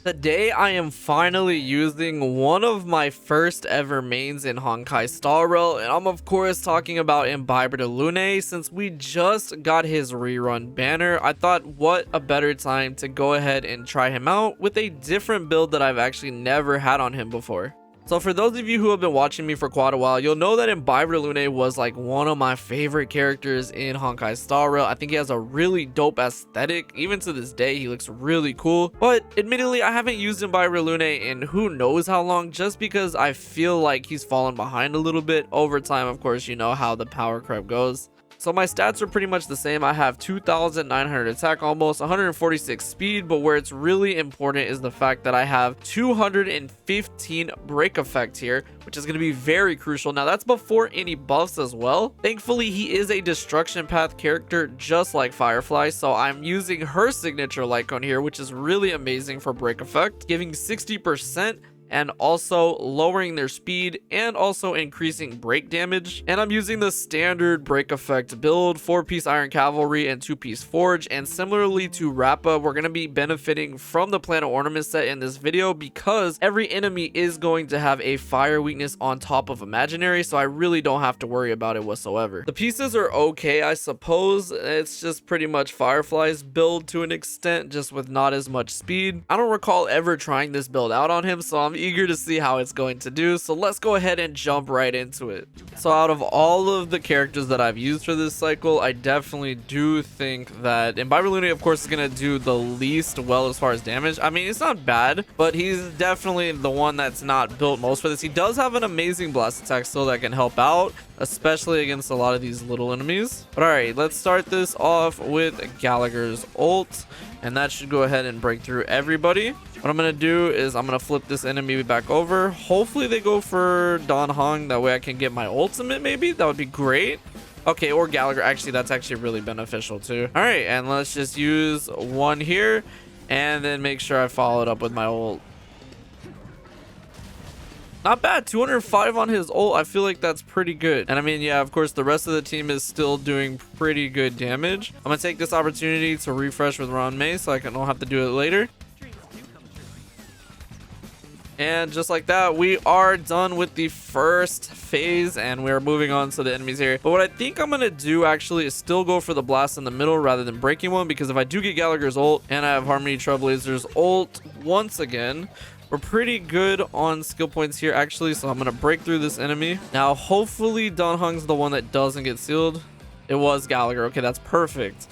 Today I am finally using one of my first ever mains in Honkai Star Rail, and I'm of course talking about Imbibitor Lunae. Since we just got his rerun banner, I thought what a better time to go ahead and try him out with a different build that I've actually never had on him before. So for those of you who have been watching me for quite a while, you'll know that Imbibitor Lunae was like one of my favorite characters in Honkai Star Rail. I think he has a really dope aesthetic. Even to this day, he looks really cool. But admittedly, I haven't used Imbibitor Lunae in who knows how long, just because I feel like he's fallen behind a little bit. Over time, of course, you know how the power creep goes. So my stats are pretty much the same. I have 2,900 attack, almost 146 speed, but where it's really important is the fact that I have 215 break effect here, which is going to be very crucial. Now that's before any buffs as well. Thankfully, he is a destruction path character just like Firefly, so I'm using her signature light cone here, which is really amazing for break effect, giving 60% and also lowering their speed and also increasing break damage. And I'm using the standard break effect build, 4-piece iron cavalry and 2-piece forge. And similarly to Rappa, we're going to be benefiting from the planet ornament set in this video because every enemy is going to have a fire weakness on top of imaginary, so I really don't have to worry about it whatsoever. The pieces are okay, I suppose. It's just pretty much Firefly's build to an extent, just with not as much speed. I don't recall ever trying this build out on him, so I'm eager to see how it's going to do. So let's go ahead and jump right into it. So out of all of the characters that I've used for this cycle, I definitely do think that Imbibitor Lunae, of course, is going to do the least well as far as damage. I mean, it's not bad, but he's definitely the one that's not built most for this. He does have an amazing blast attack still that can help out, especially against a lot of these little enemies. But all right, let's start this off with Gallagher's ult, and that should go ahead and break through everybody. What I'm going to do is I'm going to flip this enemy back over. Hopefully they go for Dan Heng. That way I can get my ultimate maybe. That would be great. Okay, or Gallagher. Actually, that's actually really beneficial too. All right, and let's just use one here and then make sure I follow it up with my ult. Not bad, 205 on his ult. I feel like that's pretty good. And I mean, yeah, of course, the rest of the team is still doing pretty good damage. I'm going to take this opportunity to refresh with Ron May so I don't have to do it later. And just like that, we are done with the first phase and we're moving on to the enemies here. But what I think I'm going to do actually is still go for the blast in the middle rather than breaking one, because if I do get Gallagher's ult and I have Harmony Trailblazer's ult once again, we're pretty good on skill points here actually. So I'm going to break through this enemy. Now, hopefully Dan Heng's the one that doesn't get sealed. It was Gallagher. Okay, that's perfect.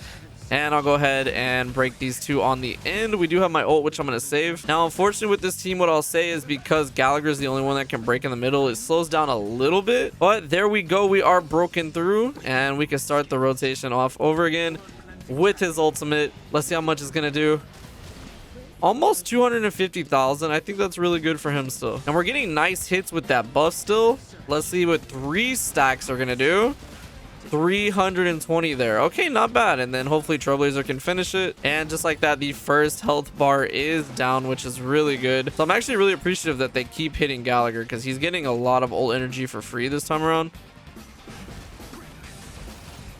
And I'll go ahead and break these two on the end. We do have my ult, which I'm going to save. Now, unfortunately, with this team, what I'll say is because Gallagher is the only one that can break in the middle, it slows down a little bit. But there we go. We are broken through, and we can start the rotation off over again with his ultimate. Let's see how much it's going to do. Almost 250,000. I think that's really good for him still. And we're getting nice hits with that buff still. Let's see what 3 stacks are going to do. 320 there. Okay, not bad. And then hopefully Trailblazer can finish it. And just like that, the first health bar is down, which is really good. So I'm actually really appreciative that they keep hitting Gallagher because he's getting a lot of ult energy for free this time around.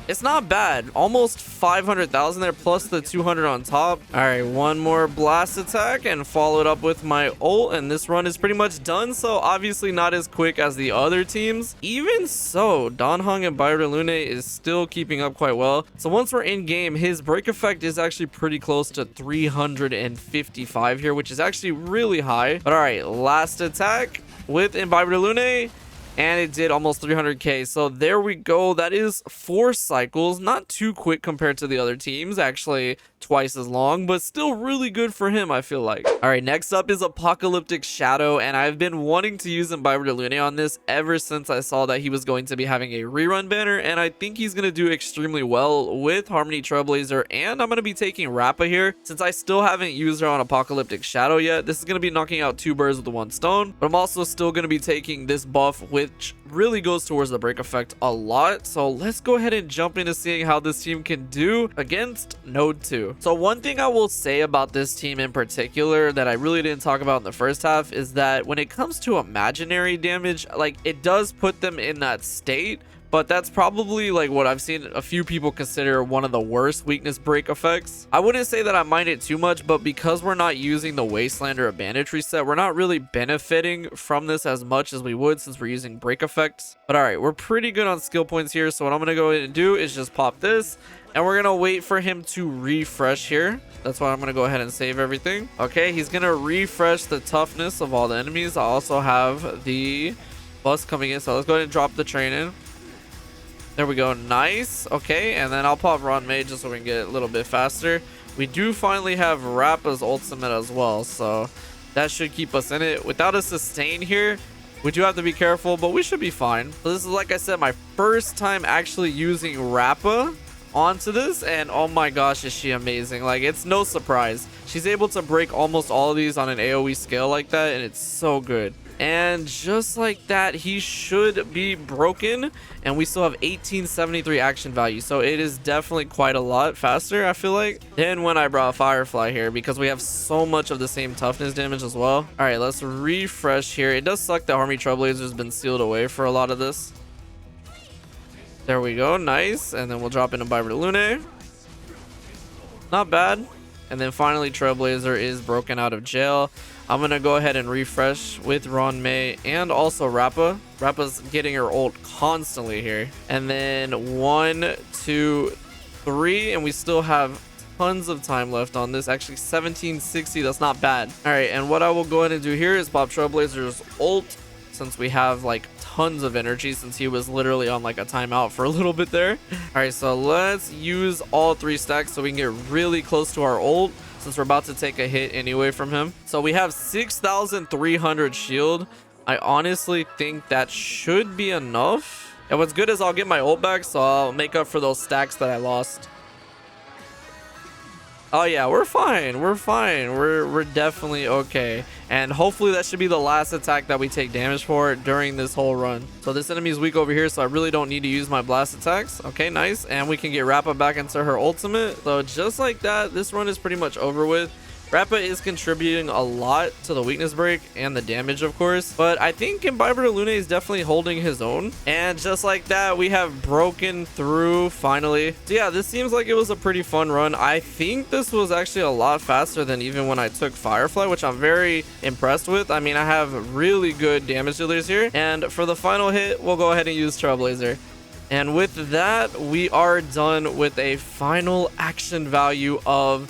It's not bad. Almost 500,000 there plus the 200 on top. All right, one more blast attack and follow it up with my ult, and this run is pretty much done. So obviously not as quick as the other teams. Even so, Dan Heng and Imbibitor Lunae is still keeping up quite well. So once we're in game, his break effect is actually pretty close to 355 here, which is actually really high. But all right, last attack with Imbibitor Lunae. And it did almost 300k. So there we go. That is 4 cycles. Not too quick compared to the other teams. Actually, twice as long, but still really good for him, I feel like. All right, next up is Apocalyptic Shadow. And I've been wanting to use Imbibitor Lunae on this ever since I saw that he was going to be having a rerun banner. And I think he's going to do extremely well with Harmony Trailblazer. And I'm going to be taking Rappa here since I still haven't used her on Apocalyptic Shadow yet. This is going to be knocking out 2 birds with 1 stone. But I'm also still going to be taking this buff with which really goes towards the break effect a lot. So let's go ahead and jump into seeing how this team can do against Node 2. So one thing I will say about this team in particular that I really didn't talk about in the first half is that when it comes to imaginary damage, like, it does put them in that state, but that's probably like what I've seen a few people consider one of the worst weakness break effects. I wouldn't say that I mind it too much, but because we're not using the Wastelander Bandage reset, we're not really benefiting from this as much as we would since we're using break effects. But all right, we're pretty good on skill points here, so what I'm gonna go ahead and do is just pop this, and we're gonna wait for him to refresh here. That's why I'm gonna go ahead and save everything. Okay, he's gonna refresh the toughness of all the enemies. I also have the bus coming in, so let's go ahead and drop the train in. There we go. Nice. Okay, and then I'll pop Ron-Mei just so we can get a little bit faster. We do finally have Rappa's ultimate as well, so that should keep us in it. Without a sustain here, we do have to be careful, but we should be fine. So this is, like I said, my first time actually using Rappa onto this, and oh my gosh, is she amazing. Like, it's no surprise she's able to break almost all of these on an AoE scale like that, and it's so good. And just like that, he should be broken, and we still have 1873 action value, so it is definitely quite a lot faster, I feel like, than when I brought Firefly here, because we have so much of the same toughness damage as well. All right, let's refresh here. It does suck that Army Trailblazer's been sealed away for a lot of this. There we go. Nice. And then we'll drop in Imbibitor Lunae. Not bad. And then finally, Trailblazer is broken out of jail. I'm going to go ahead and refresh with Ron-Mei and also Rappa. Rappa's getting her ult constantly here. And then 1, 2, 3. And we still have tons of time left on this. Actually, 1760. That's not bad. All right. And what I will go ahead and do here is pop Trailblazer's ult, since we have like tons of energy, since he was literally on like a timeout for a little bit there. All right, so let's use all 3 stacks so we can get really close to our ult, since we're about to take a hit anyway from him. So we have 6,300 shield. I honestly think that should be enough. And what's good is I'll get my ult back, so I'll make up for those stacks that I lost. Oh yeah, we're fine. We're fine. We're definitely okay. And hopefully that should be the last attack that we take damage for during this whole run. So this enemy is weak over here, so I really don't need to use my blast attacks. Okay, nice. And we can get Rappa back into her ultimate. So just like that, this run is pretty much over with. Rappa is contributing a lot to the weakness break and the damage, of course, but I think Imbibitor Lunae is definitely holding his own. And just like that, we have broken through finally. So yeah, this seems like it was a pretty fun run. I think this was actually a lot faster than even when I took Firefly, which I'm very impressed with. I mean, I have really good damage dealers here, and for the final hit, we'll go ahead and use Trailblazer. And with that, we are done with a final action value of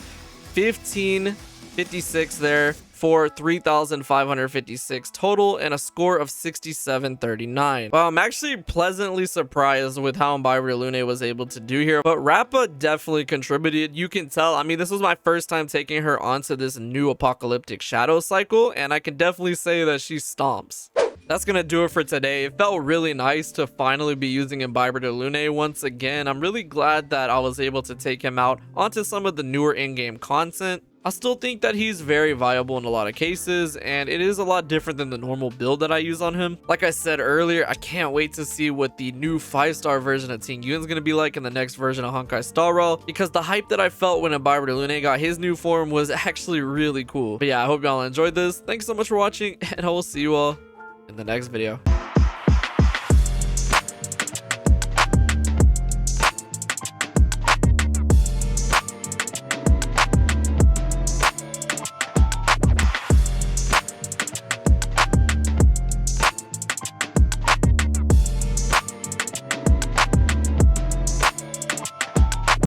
1556 there for 3,556 total and a score of 6739. Well, I'm actually pleasantly surprised with how Imbibitor Lunae was able to do here, but Rappa definitely contributed. You can tell. I mean, this was my first time taking her onto this new Apocalyptic Shadow cycle, and I can definitely say that she stomps. That's gonna do it for today. It felt really nice to finally be using Imbibitor Lunae once again. I'm really glad that I was able to take him out onto some of the newer in-game content. I still think that he's very viable in a lot of cases, and it is a lot different than the normal build that I use on him. Like I said earlier, I can't wait to see what the new 5-star version of Ting Yun's gonna be like in the next version of Honkai Star Rail, because the hype that I felt when Imbibitor Lunae got his new form was actually really cool. But yeah, I hope y'all enjoyed this. Thanks so much for watching, and I will see you all in the next video.